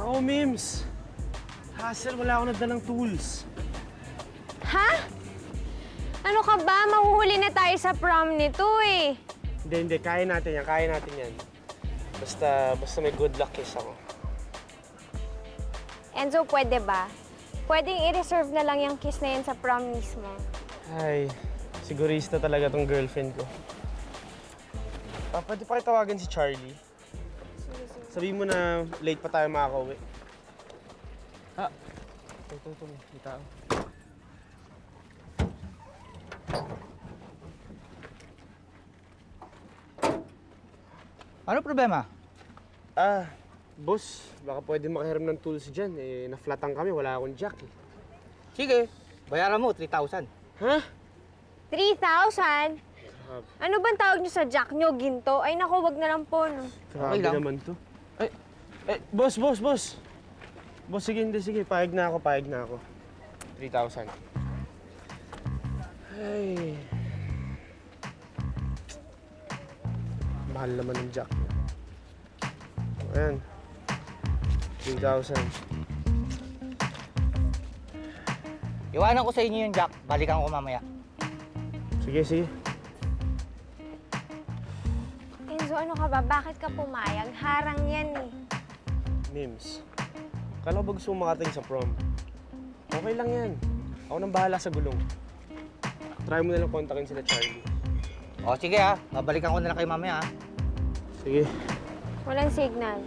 Nako, Mims. Hassle, wala akong nagdalang tools. Ha? Ano ka ba? Mahuhuli na tayo sa prom nito eh. Hindi. Kaya natin yan. Basta may good luck kiss ako. Enzo, pwede ba? Pwedeng i-reserve na lang yung kiss na yan sa prom mismo. Ay, sigurista talaga tong girlfriend ko. Pwede pa tawagan si Charlie. Sabihin mo na late pa tayo makakauwi. Ito, may tao. Ano problema? Boss, baka pwede makahiram ng tools dyan. Na-flatan kami, wala akong jack eh. Sige, bayaran mo, 3,000. Ha? 3,000? Ano bang tawag niyo sa jack niyo? Ginto? Ay naku, wag na lang po, no? Grabe naman to. Boss! Boss, sige, pahig na ako. 3,000. Ay. Mahal naman ng jack. Ayan. 3,000. Iwanan ko sa inyo yung jack. Balikan ko mamaya. Sige. Enzo, ano ka ba? Bakit ka pumayag? Harang yan eh. Mims, kala ko ba gusto mo makating sa prom? Okay lang yan. Ako nang bahala sa gulong. Try mo na lang kontakin sila Charlie. O sige ha, babalikan ko na lang kayo mamaya ha. Sige. Walang signal.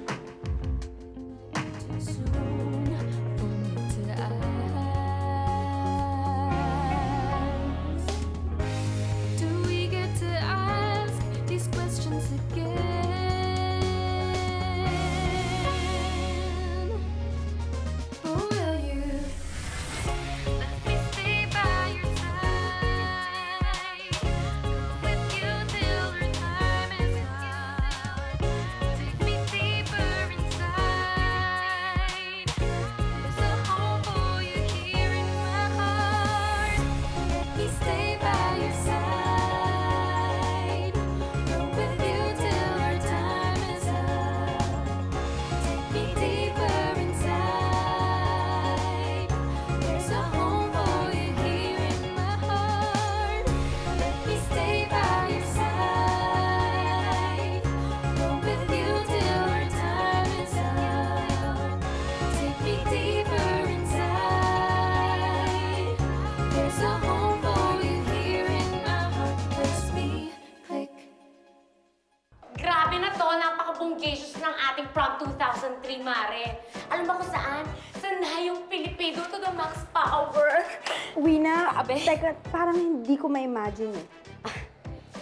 Napaka-bonggacious ng ating prom 2003, Mare. Alam mo kung saan? Saan yung Pilipino to the max power? Wina, Grabe. teka, parang hindi ko ma-imagine eh.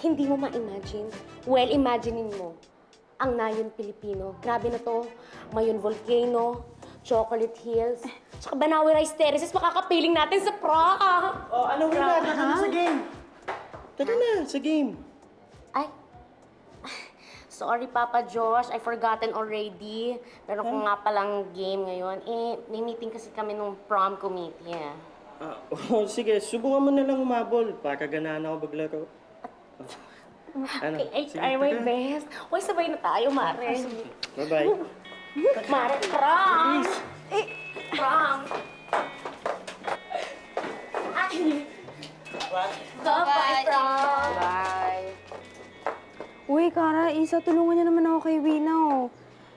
Hindi mo ma-imagine? Well, imaginein mo. Ang Nayon Pilipino. Grabe na to. Mayon Volcano, Chocolate Hills, tsaka Banawi Rice Terraces. Makakapiling natin sa prom. Oh, ano Wina? Taka na sa game. Taka na sa game. Ay. Sorry, Papa Josh. I forgotten already. Meron ko nga palang game ngayon. May meeting kasi kami nung prom committee. Sige, subukan mo na lang umabol. Para ganahan ako maglaro. Okay, I try my best. Hoy, sabay na tayo, Mare. Bye-bye. Mare, prom! Prom! Bye-bye, prom! Bye. Uy, Kara, Isa, tulungan niya naman ako kay Wina, oh.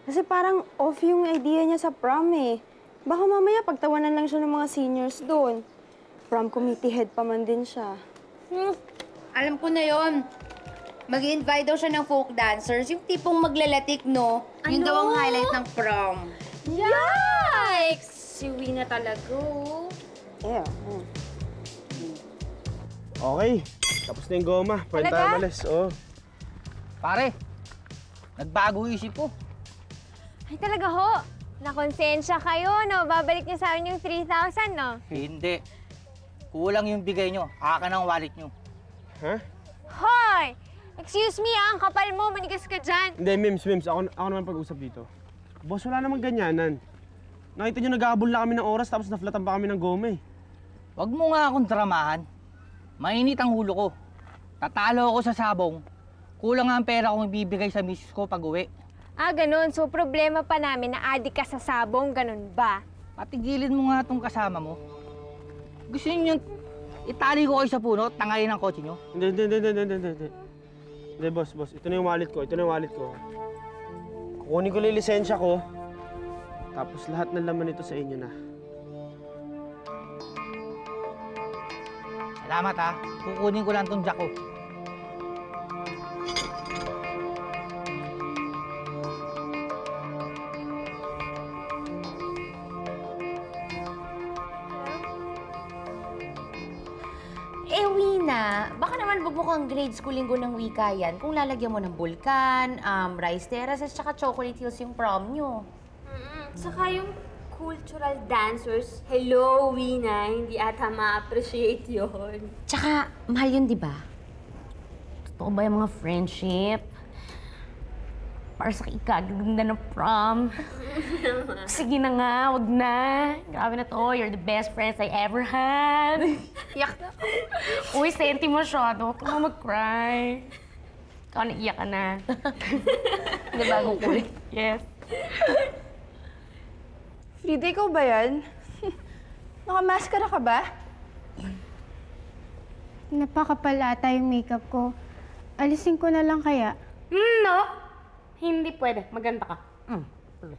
Kasi parang off yung idea niya sa prom, eh. Baka mamaya pagtawanan lang siya ng mga seniors doon. Prom committee head pa man din siya. Alam ko na yon. Mag-invite daw siya ng folk dancers, yung tipong maglalatik, no? Yun daw ang highlight ng prom. Yikes! Si Wina talaga, oh. Okay, tapos na yung goma. Pwede tayo Talaga? malis. Oh. Pare, nagbago isip ko. Ay, talaga ho. Nakonsensya kayo, no? Babalik niyo sa amin yung 3,000, no? Hindi. Kulang yung bigay nyo. Akin ang wallet nyo. Ha? Hoy! Excuse me, ang kapal mo. Manigas ka dyan. Hindi, Mims. Ako naman pag-usap dito. Boss, wala namang ganyanan. Nakita nyo, nag-aabol na kami ng oras tapos naflatan pa kami ng goma eh. Huwag mo nga akong dramahan. Mainit ang hulo ko. Tatalo ako sa sabong. Kulang nga ang pera kong ibibigay sa misis ko pag uwi. Ganun. So, problema pa namin na adik ka sa sabong, ganun ba? Patigilin mo nga tong kasama mo. Gusto niyo itali ko kayo sa puno at tangayin ang kotse nyo? Hindi. Hindi, boss. Ito na yung wallet ko. Kukunin ko lang yung lisensya ko. Tapos lahat ng laman nito sa inyo na. Salamat ha. Kukunin ko lang tong jack ko. Wina, baka naman bumukhang grade school linggo ng wika yan kung lalagyan mo ng bulkan, rice terraces, tsaka chocolate hills yung prom nyo. Saka yung cultural dancers, hello, Wina, hindi ata ma-appreciate yun. Tsaka, mahal yun, di ba? Totoo ba yung mga friendship? Para sa ikagaganda ng prom. Sige na nga, wag na. Grabe na to, you're the best friends I ever had. Yak na. Uy, senti masyado. Huwag ka mag-cry. Ikaw naiyak ka na. Hindi bagong kulit. Yes. Frida, ikaw ba yan? Nakamaskara ka ba? Napakapal ata yung makeup ko. Alisin ko na lang kaya. No? Hindi pwede. Maganda ka.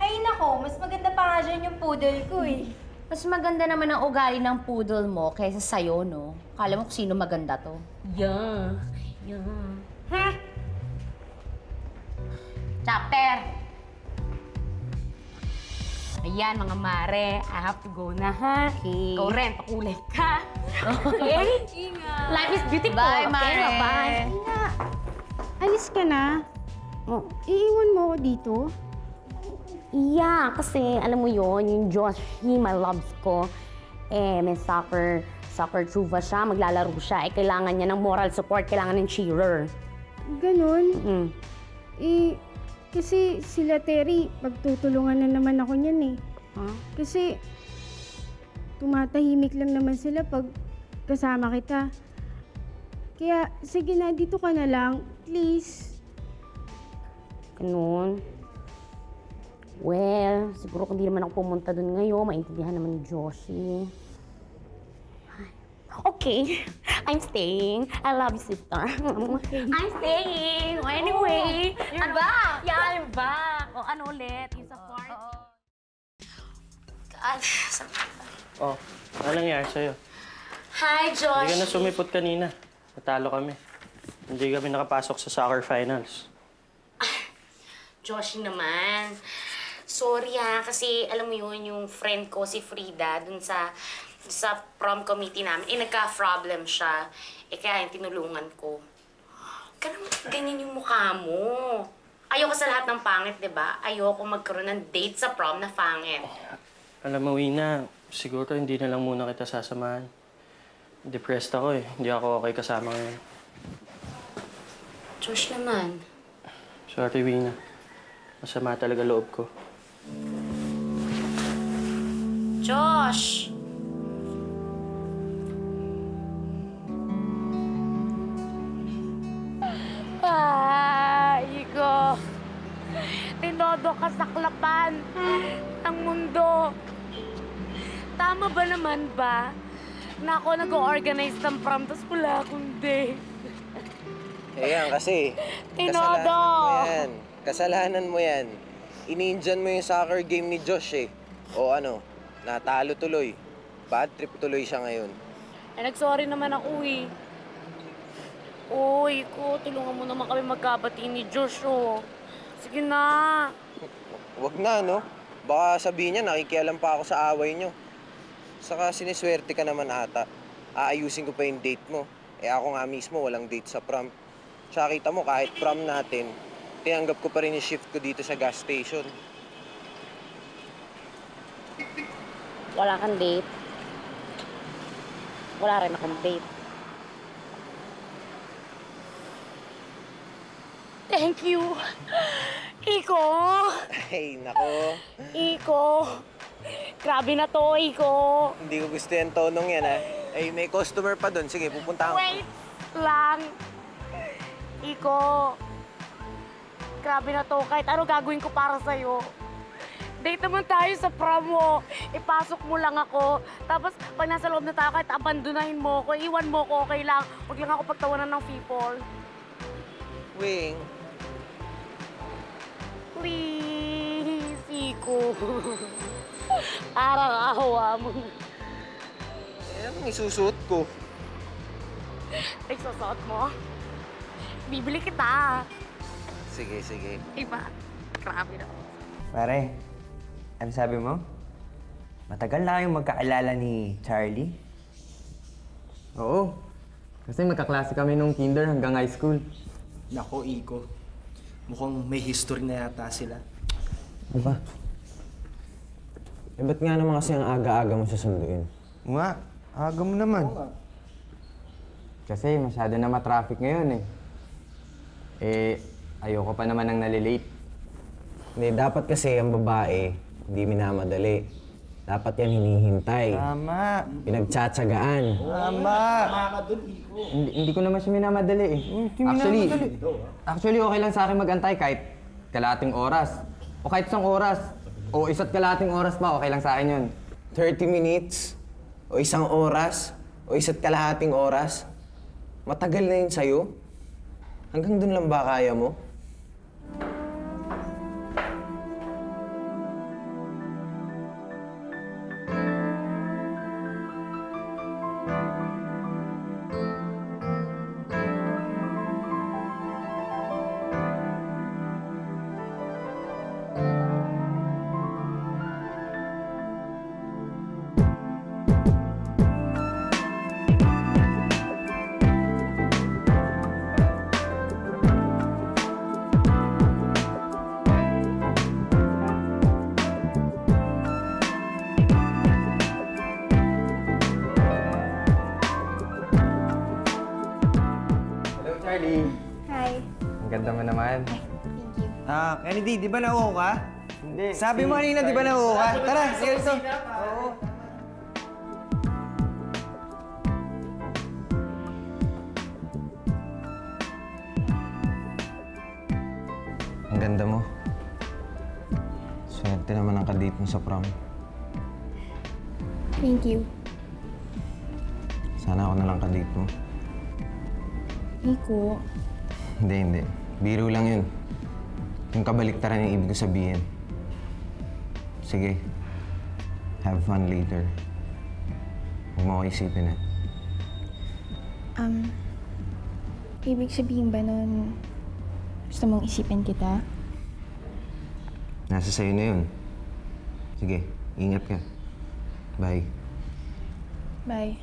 Ay nako, mas maganda pa nga dyan yung poodle ko eh. Mas maganda naman ang ugali ng poodle mo kaysa sa'yo, no? Kala mo kung sino maganda to. Yeah. Ha? Chapter! Ayan, mga mare. I have to go na, ha? Okay. Ikaw rin, pakulay ka. Okay? Ingat. Life is beautiful. Bye, okay? Mare. Bye. Alis ka na. Oh, iiwan mo ako dito? Yeah, kasi alam mo yon yung Joshi, my loves ko, may soccer truva siya, maglalaro siya, kailangan niya ng moral support, kailangan ng cheerer. Ganon? Kasi sila Terry, pagtutulungan na naman ako niyan eh. Huh? Kasi tumatahimik lang naman sila pag kasama kita. Kaya sige na, dito ka na lang, please. Ganun. Well, siguro kung di naman ako pumunta dun ngayon, maintindihan naman ni Joshi. Okay, I'm staying. I love you, sister. I'm staying. Anyway. You're back! Yeah, I'm back. O, ano ulit? Yung sa party. Oh, ano nangyari sa'yo? Hi, Josh. Hindi ka na sumipot kanina. Natalo kami. Hindi kami nakapasok sa soccer finals. Josh naman. Sorry ha, kasi alam mo yun, yung friend ko, si Frida, dun sa prom committee namin, nagka-problem siya. Kaya yung tinulungan ko. Ganyan yung mukha mo. Ayoko sa lahat ng pangit, di ba? Ayoko magkaroon ng date sa prom na pangit. Alam mo, Wina, siguro hindi na lang muna kita sasamahan. Depressed ako eh. Hindi ako okay kasama ngayon. Josh naman. Sorry, Wina. Masama talaga loob ko. Josh! Iko. Tinodo ka sa klapan ng mundo. Tama ba naman ba na ako nag-organize ng prom tapos wala akong date? Ayan, kasi Tinodo! Kasalanan mo yan. Ini-injan mo yung soccer game ni Josh eh. O ano, natalo tuloy. Bad trip tuloy siya ngayon. Nag-sorry naman ako eh. Uy, tulungan mo naman kami magkabati ni Josh, oh. Sige na. Wag na, no? Baka sabihin niya, nakikialam pa ako sa away niyo. Saka siniswerte ka naman ata. Aayusin ko pa yung date mo. Ako nga mismo, walang date sa prom. Tsaka kita mo, kahit prom natin, tinanggap ko pa rin yung shift ko dito sa gas station. Wala kang date. Wala rin akong date. Thank you. Iko! Ay, nako. Iko! Grabe na to, Iko! Hindi ko gusto yung tonong yan, ha? Ay, may customer pa doon. Sige, pupunta ako. Wait lang! Iko! grabe na to. Kahit ano gagawin ko para sa'yo. Date naman tayo sa prom mo. Ipasok mo lang ako. Tapos, pag nasa loob na tayo, kahit abandonahin mo ako, iwan mo ako, okay lang. Huwag lang ako pagtawanan ng people. Wing, Please, Iko. Araw-awa mo. anong isusuot ko? Nagsusot mo? Bibili kita. Sige, sige. Iba. Grabe na. Pare, ano sabi mo? Matagal na kayong magkaalala ni Charlie? Oo. Kasi magkaklase kami nung kinder hanggang high school. Nako, Iko. Mukhang may history na yata sila. Diba? Eh, ba't nga naman kasi ang aga-aga mo susunduin? Nga, aga mo naman. Kasi masyado na ma-traffic ngayon eh. Eh, ayoko pa naman ng nalilate. Hindi, dapat kasi ang babae, hindi minamadali. Dapat yan hinihintay. Tama. Pinagtsatsagaan. Tama. Hindi ko naman siya minamadali eh. Actually, okay lang sa akin magantay kahit kalating oras. O kahit isang oras. O isa't kalating oras pa, okay lang sa akin yun. 30 minutes, o isang oras, o isa't kalahating oras. Matagal na yun sa'yo. Hanggang dun lang ba kaya mo? Charlie. Hi. Ang ganda mo naman. Thank you. Kennedy, di ba nauho ka? Hindi. Sabi mo kanina, di ba nauho ka? Tara, sige ito. Oo. Ang ganda mo. Swerte naman ang kadate mo sa prom. Thank you. Sana ako na lang kadate mo. Iko. Hindi. Biro lang yun. Yung kabaliktaran yung ibig ko sabihin. Sige. Have fun later. Huwag mo ako isipin eh. Ibig sabihin ba nun, gusto mong isipin kita? Nasa sa'yo na yun. Sige, ingat ka. Bye. Bye.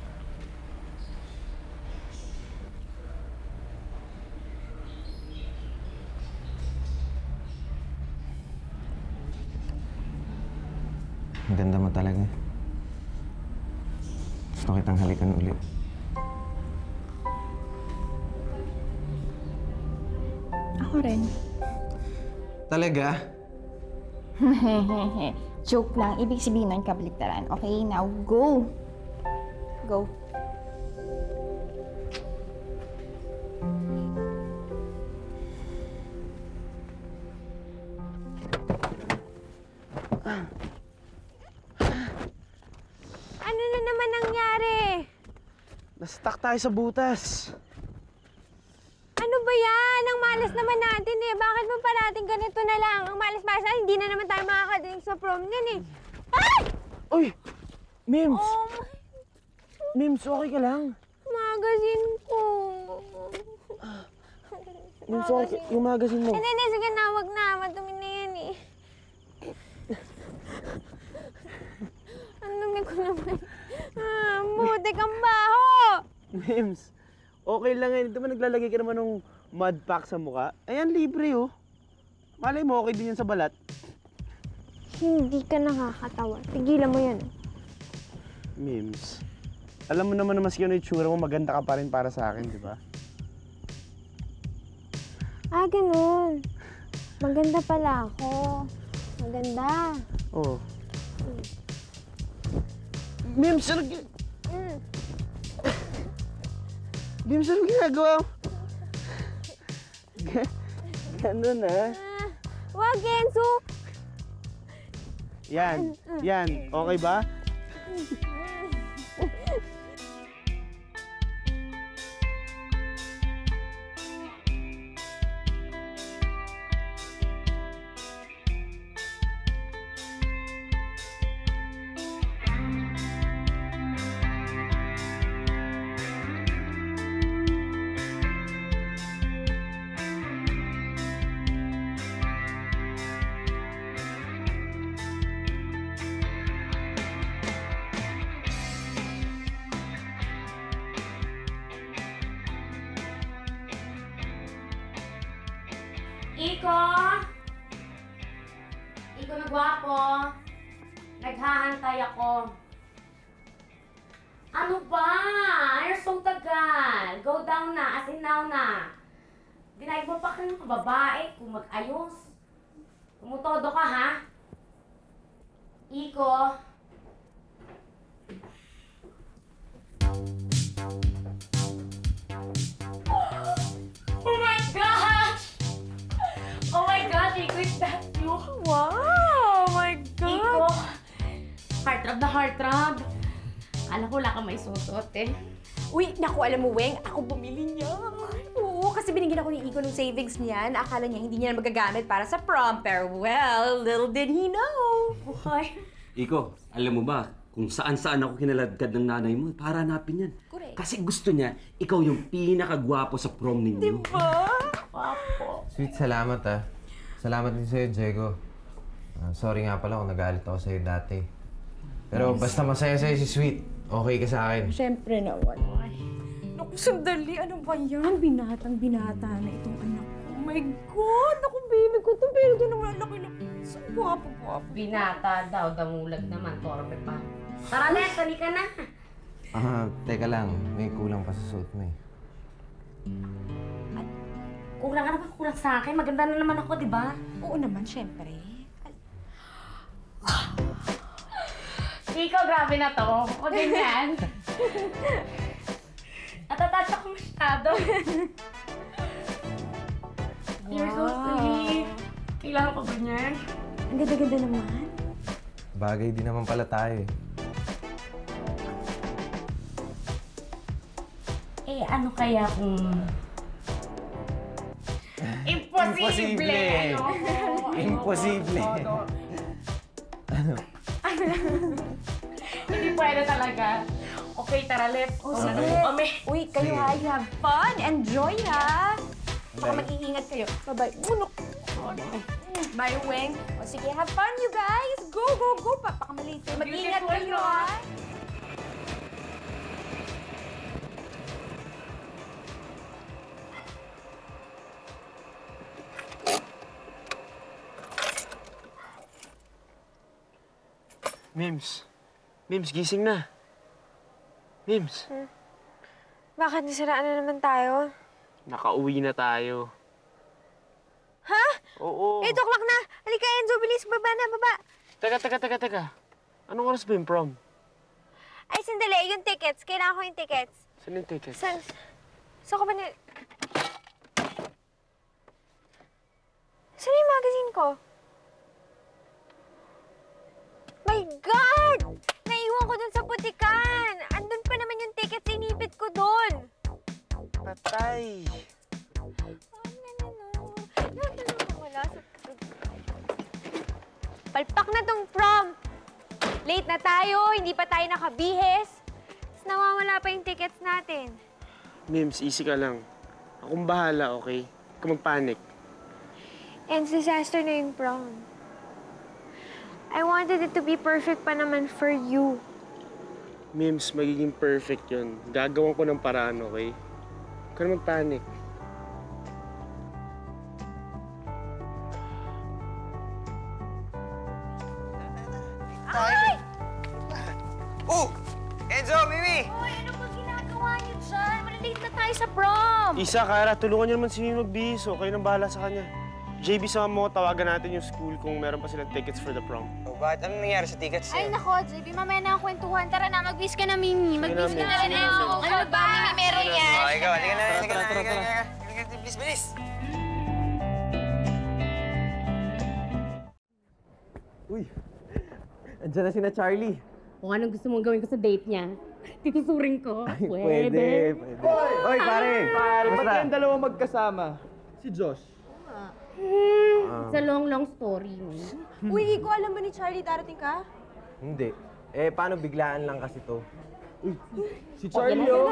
Ang ganda mo talaga. Gusto kitang halikan ulit. Ako rin. Talaga? Joke lang. Ibig sabihin nun kabaliktaran. Okay, now go! Go. Ano na naman nangyari? Na-stuck tayo sa butas. Ano ba yan? Ang malas naman natin eh. Bakit mo parating ganito na lang? Ang malas-malas na, hindi na naman tayo makakadating sa prom niyan eh. Ay! Uy! Mims! Oh Mims, okay ka lang? magazine ko. Mims, okay. Yung magazine mo. Hindi, sige na. Wag na. Madumi na yan eh. Ang dumi ko naman. Buti kang baho! Mims, okay lang yan. Di ba naglalagay ka naman ng mud pack sa mukha? Ayan, libre oh. Malay mo, okay din yan sa balat. Hindi ka nakakatawa. Tigilan mo yan. Mims, alam mo naman na maski ano yung itsura mo, maganda ka pa rin para sa akin, di ba? Ah, ganun. Maganda pala ako. Maganda. Oo. Mims, ano Mims, ano ginagawa mo? Ganun ah. Wag, Enzo! Yan. Yan. Okay ba? Iko! Iko na gwapo. Naghahantay ako. Ano ba? You're so tagal. Go down na, as in now na. Dinaig mo pa ka ng babae kung mag-ayos. Tumutodo ka, ha? Iko. Oh my gosh! Oh my gosh, Iko, is that you? Wow! Oh my God! Iko, heartthrob na heartthrob. Alam ko wala kang may susot eh. Uy, naku, alam mo, Weng, ako bumili niya. Oo, kasi binigyan ako ni Iko ng savings niya na akala niya hindi niya na magagamit para sa prom. Pero well, little did he know. Buhay. Iko, alam mo ba, kung saan-saan ako kinaladkad ng nanay mo, para hanapin yan. Correct. Kasi gusto niya, ikaw yung pinakagwapo sa prom ninyo. Diba? Wapo. Sweet, salamat ah. Salamat din sa'yo, Diego. Sorry nga pala kung nagalit ako sa'yo dati. Pero basta masaya sa'yo si Sweet, okay ka sa akin. Siyempre naman. Naku, sandali. Ano ba yan? Binatang-binata na itong anak ko. Oh my God! Naku, baby ko ito. Pero doon naman laki-laki. So, guwapo-guwapo. Binata daw, damulag naman, torpe pa. Tara, Nes, halika na. Teka lang, may kulang pa sa suit mo eh. Kulang ka naman, kulang sa akin. Maganda na naman ako, di ba? Oo naman, siyempre. Ikaw, grabe na to. O ganyan. Natatouch ako masyado. You're so sweet. Kailangan ko ba niyan? Ang ganda-ganda naman. Bagay din naman pala tayo eh. Eh, ano kaya kung... Imposible! Imposible! Ano? Hindi pwede talaga. Okay, tara, let's go. Kami. Uy, kayo ha, you have fun. Enjoy ha. Baka mag-iingat kayo. Bye-bye. Bye, Weng. O sige, have fun you guys. Go, go, go. Papakamaliit kayo. Mag-iingat kayo ha. Mims. Mims, gising na. Mims. Bakit nasiraan na naman tayo? Nakauwi na tayo. Ha? Oo. 8 o'clock na! Halika, Enzo, bilis! Baba na, baba! Teka. Anong oras ba yung prom? Ay, sandali. Yung tickets. Kailangan ko yung tickets. Saan yung tickets? Saan ko ba na... Saan yung magazine ko? My God! Naiwan ko dun sa putikan! Andun pa naman yung tickets, inipit ko dun! Patay! Palpak na tong prom! Late na tayo, hindi pa tayo nakabihis. Tapos nawawala pa yung tickets natin. Mims, easy ka lang. Akong bahala, okay? Huwag ka magpanik. And disaster na yung prom. I wanted it to be perfect pa naman for you. Mims, magiging perfect yun. Gagawan ko ng paraan, okay? Huwag ka na magpanik. Ay! Oh! Enzo, Mimi! Uy, ano ba ginagawa niyo dyan? Malilate na tayo sa prom! Isa, Kara, tulungan niyo naman si Mimi magbihis, o kayo nang bahala sa kanya. JB, sama mo, tawagan natin yung school kung meron pa silang tickets for the prom. Oh, bakit? Anong nangyari sa tickets Ay, nako, JB, mamaya na ang kwentuhan. Tara na, mag-wish ka na, Mimi. Mag-wish ka na rin. Ano ba, Mimi, meron yan? Oh, ikaw, halika na. Tara. Bilis. Uy, andyan na si na Charlie. Kung anong gusto mong gawin ko sa date niya, titusurin ko. Pwede. Oy, pare! Pare, ba't Basta. kayong dalawa magkasama? Si Josh. It's a long story. Uy, Iko, alam ba ni Charlie darating ka? Hindi. Paano biglaan lang kasi to? Si Charlie, oh.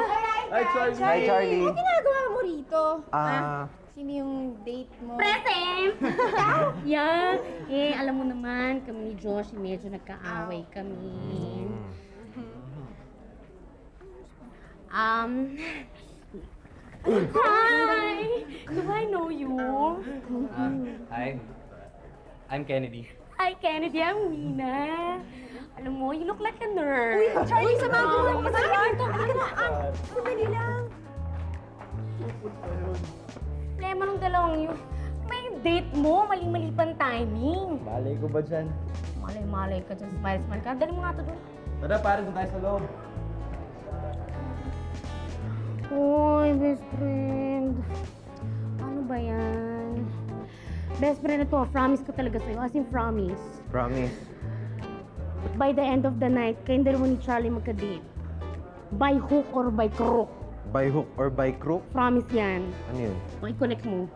Hi, Charlie. Hi, Charlie. Ano ginagawa mo rito? Sino yung date mo? Present! Yeah. Alam mo naman, kami ni Josh, medyo nagkaaway kami. Hi! Do I know you? Hi. I'm Kennedy. Hi, Kennedy. I'm Wina. Alam mo, you look like a nerd. Uy, Charlie, samahan ko lang. Halika na. Sandali lang. Problema ng dalawang yun. May date mo, mali-mali pang timing. Malay ko ba dyan? Malay-malay ka dyan, smile-smile ka. Dali mo nga ito doon. Tara, pare, doon tayo sa loob. Uy, best friend. Ano ba yan? Best friend na to, promise ko talaga sa'yo. As in, promise. Promise. By the end of the night, kayong dalawa ni Charlie magka-date. By hook or by crook. By hook or by crook? Promise yan. Ano yun? O, i-connect mo.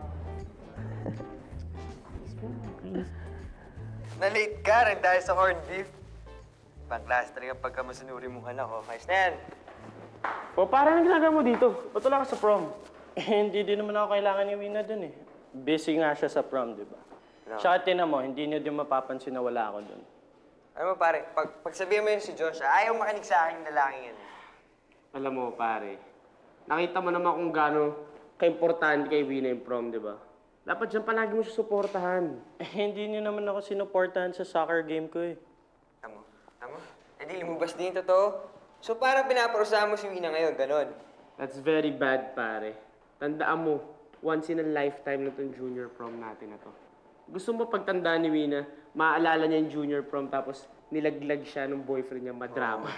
Na-late ka rin dahil sa corned beef. Pang-class 3 ang pagkamasanuri mong anak ko. Ayos na yan. O, parang ginagawa mo dito. Ba't wala ka sa prom? Hindi din naman ako kailangan ni Wina dun eh. Busy nga siya sa prom, di ba? No. Tsaka tinan mo, hindi niyo din mapapansin na wala ako dun. Alam mo pare, pag sabihin mo yun si Josh, ayaw makinig sa akin lalaki yan. Alam mo, pare, nakita mo naman kung gaano ka-importante kay Wina yung prom, di ba? Dapat dyan palagi mo siya suportahan. Hindi niyo naman ako sinuportahan sa soccer game ko eh. Tama. Eh di lumabas din yung totoo. So parang pinaparusahan mo si Wina ngayon, ganon. That's very bad, pare. Tandaan mo, once in a lifetime na itong junior prom natin na to. Gusto mo pagtandaan ni Wina, maaalala niya yung junior prom tapos nilaglag siya ng boyfriend niya, madrama.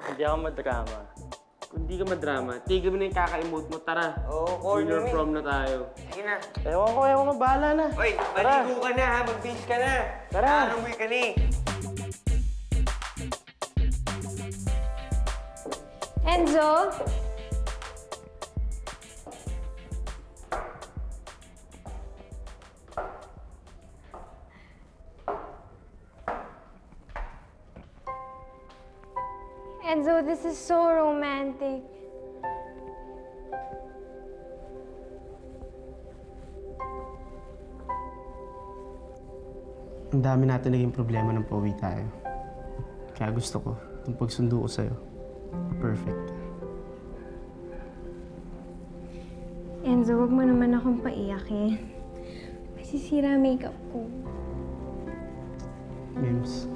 Hindi ako madrama. Kung di ka madrama, tigil mo na yung kaka-emote mo. Tara, junior prom na tayo. Sige na. Ewan ko, bahala na. Hoy, maligo ka na ha, mag-beach ka na. Tara. Umuwi ka na eh. Enzo? Enzo, this is so romantic. Ang dami natin naging problema ng pauwi tayo. Kaya gusto ko, itong pagsundo ko sa'yo, perfect. Enzo, huwag mo naman akong paiyakin. Masisira ang makeup ko. Mims,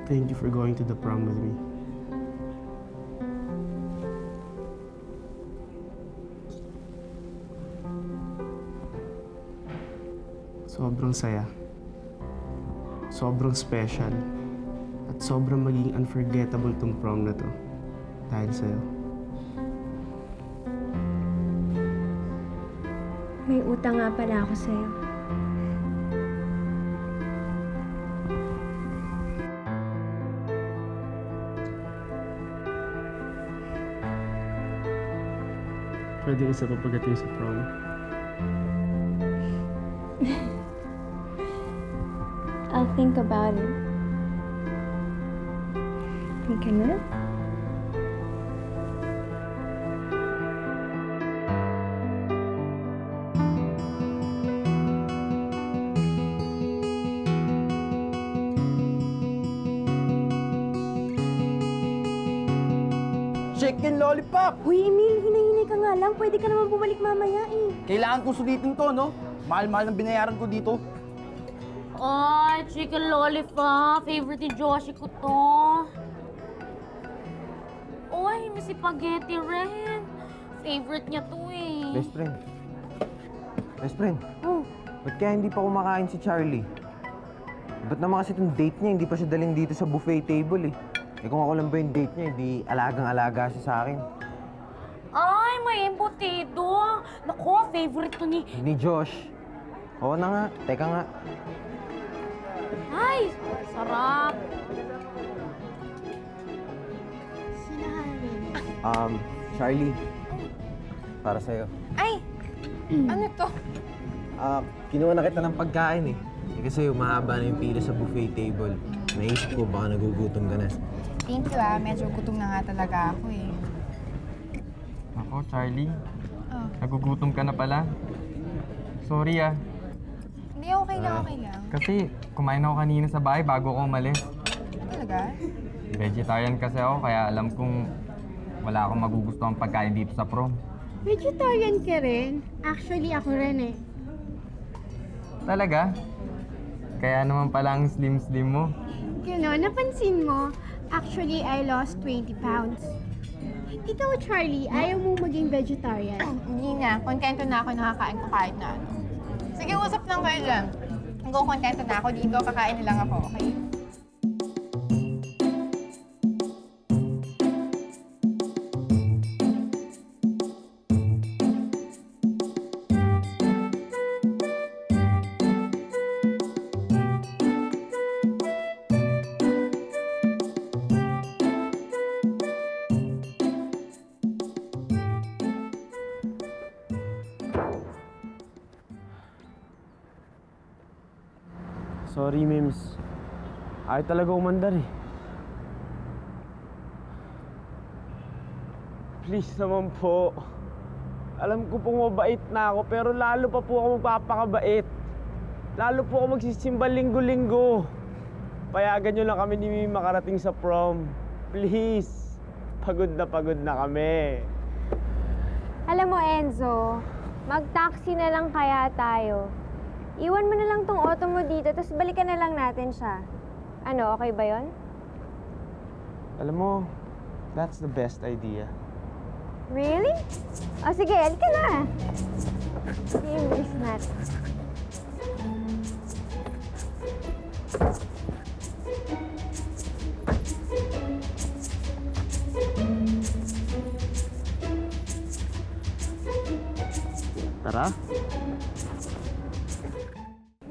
thank you for going to the prom with me. Sobrang saya. Sobrang special. At sobrang maging unforgettable tong prom na to. Dahil sa'yo. May utang nga pala ako sa'yo. Pwede isa pa pagdating sa prom. I'll think about it. Think ka na? Chicken lollipop! Uy, Emil, hinahinay ka nga lang. Pwede ka naman bumalik mamaya eh. Kailangan kong sulitin to, no? Mahal-mahal ng binayaran ko dito. Ay, chicken lollipop. Favorite ni Joshi ko to. Uy, may spaghetti rin. Favorite niya to eh. Best friend. Best friend. Oh. Ba't kaya hindi pa kumakain si Charlie? Ba't naman kasi itong date niya, hindi pa siya daling dito sa buffet table eh. Eh kung ako lang ba yung date niya, hindi alagang-alaga siya sa akin. Ay, may embutido. Naku, favorite to ni... Ni Josh. Oo na nga. Teka nga. Ay, sarap. Charlie. Para sa'yo. Ay, ano to? Kinuha na kita ng pagkain eh. Kasi mahaba na yung pila sa buffet table. Naisip ko baka nagugutom ka na. Thank you medyo gutom na nga talaga ako eh. Ako, Charlie. Oh. Nagugutom ka na pala. Sorry Hindi, okay lang. Kasi kumain ako kanina sa bahay bago ako umalis. Talaga? Vegetarian kasi ako, kaya alam kong wala akong magugustuhan pagkain dito sa prom. Vegetarian ka rin? Actually, ako rin eh. Talaga? Kaya naman palang slim-slim mo. Gano'n, napansin mo? Actually, I lost 20 pounds. Ikaw, Charlie, ayaw mo maging vegetarian? Hindi na. Kontento na ako nakakain ko kahit na ano. Sige, usap lang kayo dyan. Hanggang kontento na ako dito, kakain na lang ako, okay? Sorry, Mims. Ayaw talaga umandar eh. Please naman po. Alam ko pong mabait na ako, pero lalo pa po ako magpapakabait. Lalo po ako magsisimba linggo-linggo. Payagan nyo lang kami ni Mimi makarating sa prom. Please. Pagod na kami. Alam mo, Enzo, mag-taxi na lang kaya tayo. Iwan mo na lang tong auto mo dito, tapos balikan na lang natin siya. Ano, okay ba yon? Alam mo, that's the best idea. Really? O sige, halika na. I-miss natin. Tara.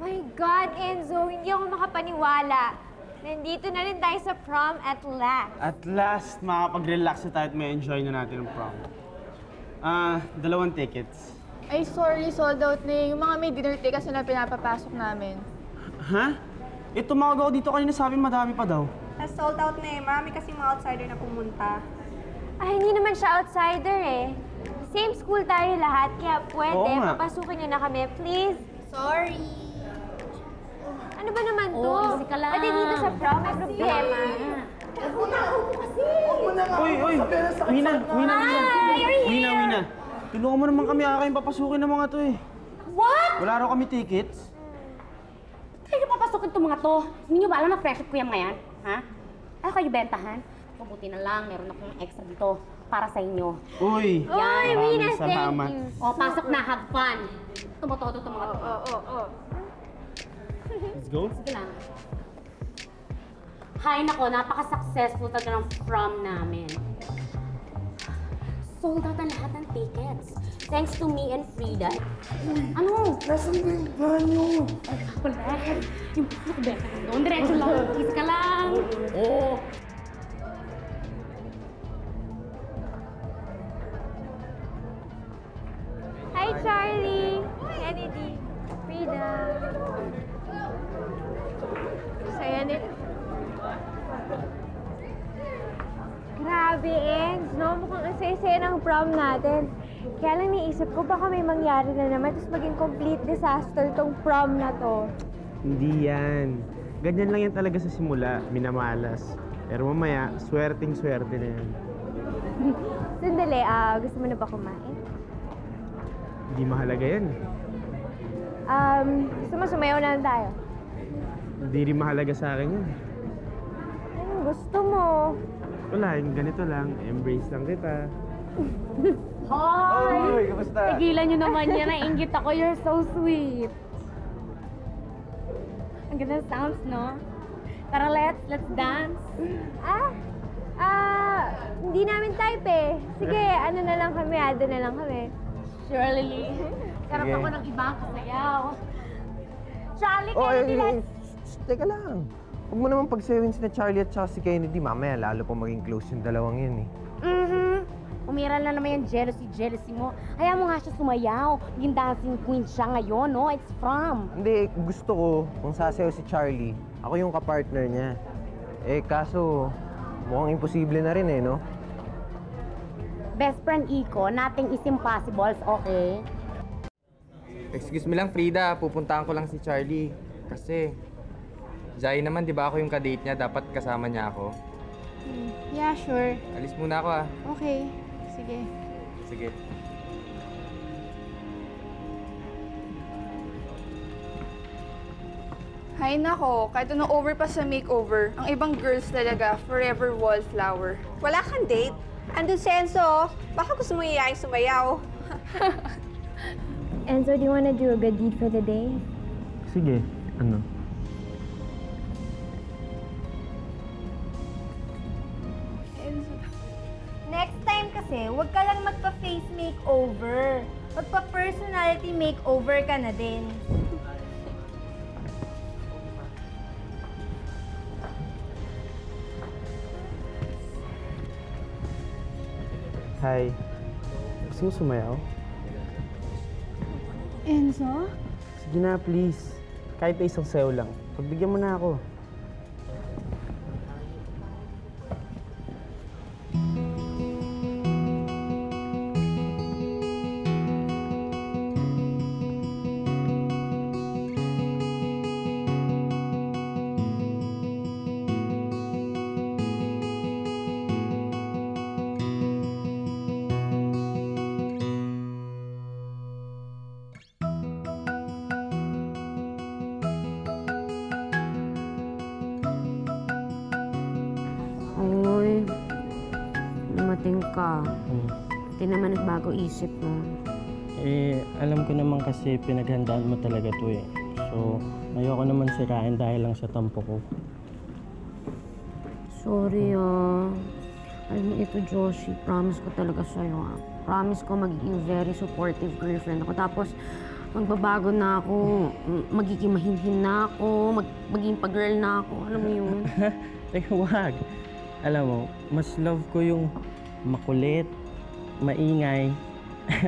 My God, Enzo, hindi ako makapaniwala. Nandito na rin tayo sa prom at last. At last, makapag-relax na tayo at may enjoy na natin ang prom. 2 tickets. Ay, sorry, sold out na yung mga may dinner tickets na pinapapasok namin. Ha? Tumawag ako dito kanina, sabi madami pa daw. Sold out na eh. Marami kasi mga outsider na pumunta. Ay, hindi naman siya outsider eh. Same school tayo lahat, kaya pwede, Oo nga. papasukin niyo na kami, please. Sorry. Ano ba naman to? easy ka lang. Pwede dito sa prom, may problema. Uy! Wina! Wina! Tulungan mo naman kami, kayong papasukin ng mga to eh. What? Wala raw kami tickets. Kayo papasukin itong mga to. Hindi nyo ba alam na fresh up ko yung mga yan? Ha? Ayaw kayo bentahan? Mabuti na lang, meron akong extra dito para sa inyo. Uy! Uy, Wina, thank salamat. you. O, pasok na, have fun. Tumotodo itong mga to. Oo. Let's go. Sige lang. Hay nako, napaka-successful talaga ng prom namin. Sold out ang lahat ng tickets. Thanks to me and Frida. Ano? Nasaan ba yung banyo? Ay, wala. Yung nakabenta ka doon. Diretso lang. Kiss ka lang. Oo. Hi, Charlie. Kennedy. Frida. Saya nila. Grabe, Enz, no? Mukhang ang saya-saya ng prom natin. Kaya lang naisip ko, baka may mangyari na naman, tapos maging complete disaster tong prom na to. Hindi yan. Ganyan lang yan talaga sa simula, minamalas. Pero mamaya, swerteng-swerte na yan. Sandali, gusto mo na ba kumain? Hindi mahalaga yan. Gusto mo sumayaw na lang tayo? Hindi rin mahalaga sa akin yan. Anong gusto mo? Wala, yung ganito lang. Embrace lang kita. Hoy! Oy, kamusta? Tigilan nyo naman yan. Nainggit ako. You're so sweet. Ang ganda ng sounds, no? Tara, let's dance. Hindi namin type eh. Sige, ano na lang kami, ada na lang kami. Surely. Sarap Sige. ako ng ibang kasayaw. Charlie, Oh, Kennedy, let's... Teka lang. Huwag mo naman pagsewin sina Charlie at saka si Kennedy. Mamaya lalo pa maging close yung dalawang yun eh. Umiral na naman yung jealousy mo. Hayaan mo nga siya sumayaw. Yung dancing queen siya ngayon, no? It's from. Hindi, gusto ko kung sasayaw si Charlie, ako yung kapartner niya. Eh kaso, mukhang imposible na rin eh, no? Best friend Iko, nothing is impossible, okay? Excuse me lang, Frida. Pupuntahan ko lang si Charlie. Kasi, Jai naman, di ba ako yung kadate niya? Dapat kasama niya ako. Yeah, sure. Alis muna ako ah. Okay. Sige. Sige. Hay nako, kahit anong over pa sa makeover, ang ibang girls talaga, forever wallflower. Wala kang date? Andun si Enzo. Baka gusto mo iyayin sumayaw. Enzo, do you wanna do a good deed for the day? Sige, ano? Next time kasi, huwag ka lang magpa-face makeover. Magpa-personality makeover ka na din. Hi. Gusto mo sumayaw? Enzo? Sige na, please. Kahit na isang sayaw lang. Pagbigyan mo na ako. Uy, dumating ka. Hindi naman nagbago isip mo. Eh, alam ko naman kasi pinaghandaan mo talaga to eh. So, ayoko naman sirain dahil lang sa tampo ko. Sorry Alam mo ito, Joshi, promise ko talaga sa'yo Promise ko magiging very supportive girlfriend ako. Tapos, magbabago na ako. Magiging mahinhin na ako. Magiging pag-girl na ako. Alam mo yun? Teka, wag. Alam mo, mas love ko yung makulit, maingay,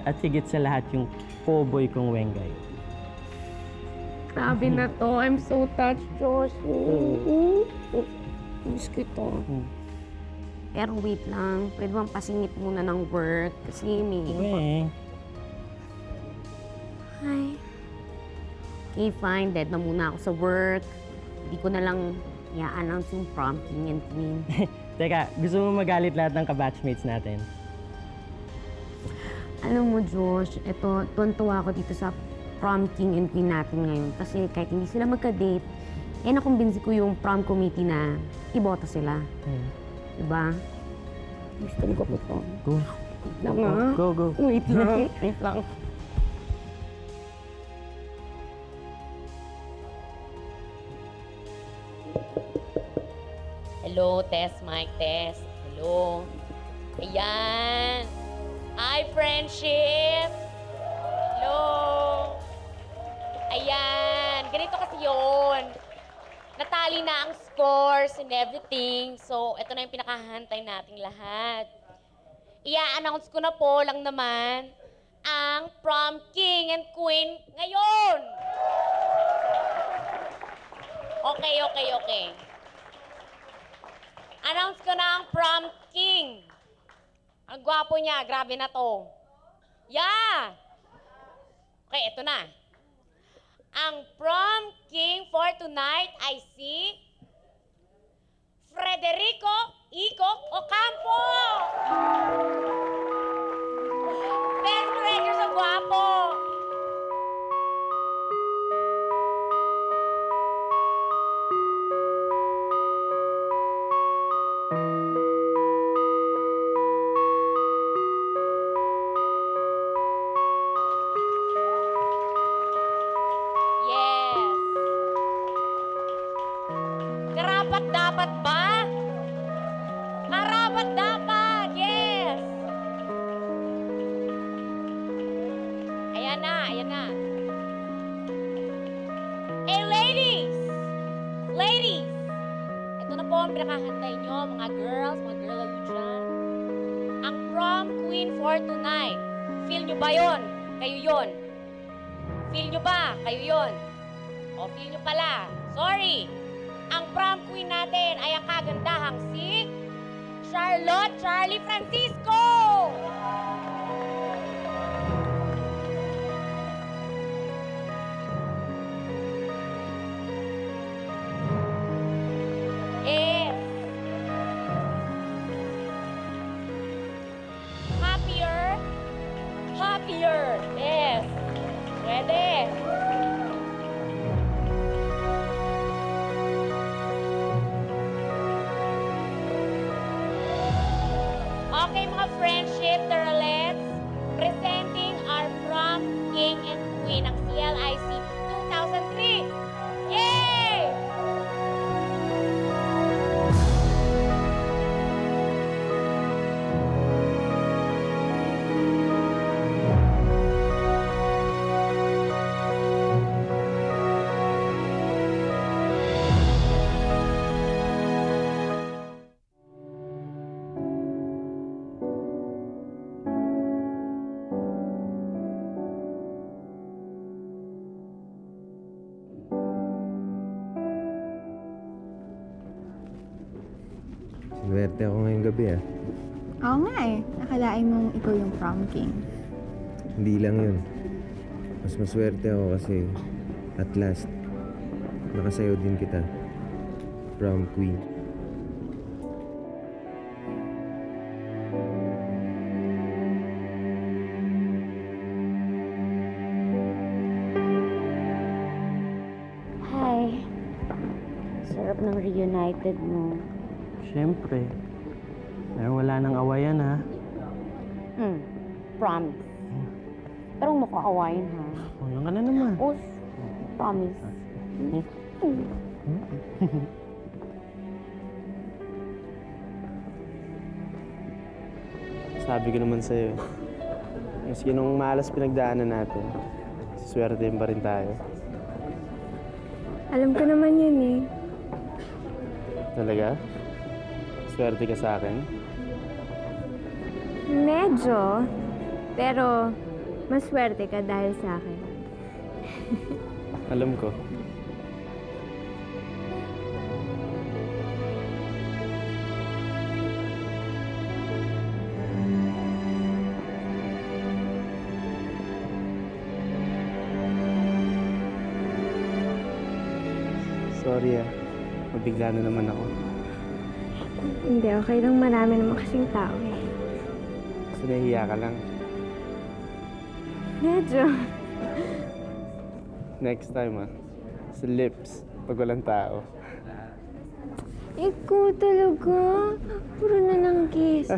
at higit sa lahat yung cowboy kong Wengay. Grabe na to. I'm so touched, Joshi. Miss ko ito. Pero wait lang. Pwede bang pasingit muna ng work? Kasi may... Hi. Okay, fine. Dead na muna ako sa work. Hindi ko na lang i-announce yung prom king and queen. Teka, gusto mo magalit lahat ng kabatchmates natin? Alam mo, Josh, ito, tuwan-tuwa ako dito sa prom king and queen natin ngayon. Kasi kahit hindi sila magka-date, nakumbinsi ko yung prom committee na ibota sila. Diba? Gusto ko ito. Go. Wait lang Go. Wait lang. Wait lang. Hello, test, mic, test. Hello. Ayan. Hi, friendship. Hello. Ayan. Ganito kasi yun. Natali na ang scores and everything. So, ito na yung pinakahantay nating lahat. I-announce ko na po lang naman ang prom king and queen ngayon. Okay. Announce ko na ang prom king. Ang gwapo niya, grabe na to. Yeah! Okay, ito na. Ang prom king for tonight ay si Frederico Icok Ocampo! Best friend sa gwapo! Dapat ba? Dapat! Yes! Ayan na. Hey, ladies! ang pinakahantay nyo, mga girls, mga girl dyan? Ang prom queen for tonight. Feel nyo ba yun? Kayo yun. Feel nyo ba? Kayo yun. O feel nyo pala. Sorry. Ang prom queen natin ay ang kagandahang si Charlotte Charlie Francisco! Yes. Happier. Happier. Yes. Pwede. Okay, mga friendship terralettes, presenting our prom king and queen ng CLIC 2003. Yay! Swerte ako ngayong gabi ah. Oo nga eh. Akalain mong ikaw yung prom king. Hindi lang yun. Mas maswerte ako kasi at last, nakasayaw din kita. Prom queen. Hi. Sarap ng reunited mo. Siyempre. Pero wala nang awayan, ha? Promise. Pero huwag mo ko awayin, ha? Ano ka na naman? Oh, promise. Sabi ko naman sa'yo, maski nung malas pinagdaanan natin, swertein pa rin tayo. Alam ko naman yun eh. Talaga? Swerte ka sa akin? Medyo. Pero, maswerte ka dahil sa akin. Alam ko. Sorry mabigla na naman ako. Hindi, okay lang. Marami naman kasing tao eh. So nahihiya ka lang. Medyo. Next time sa lips, pag walang tao. Ikaw talaga. Puro na lang kiss.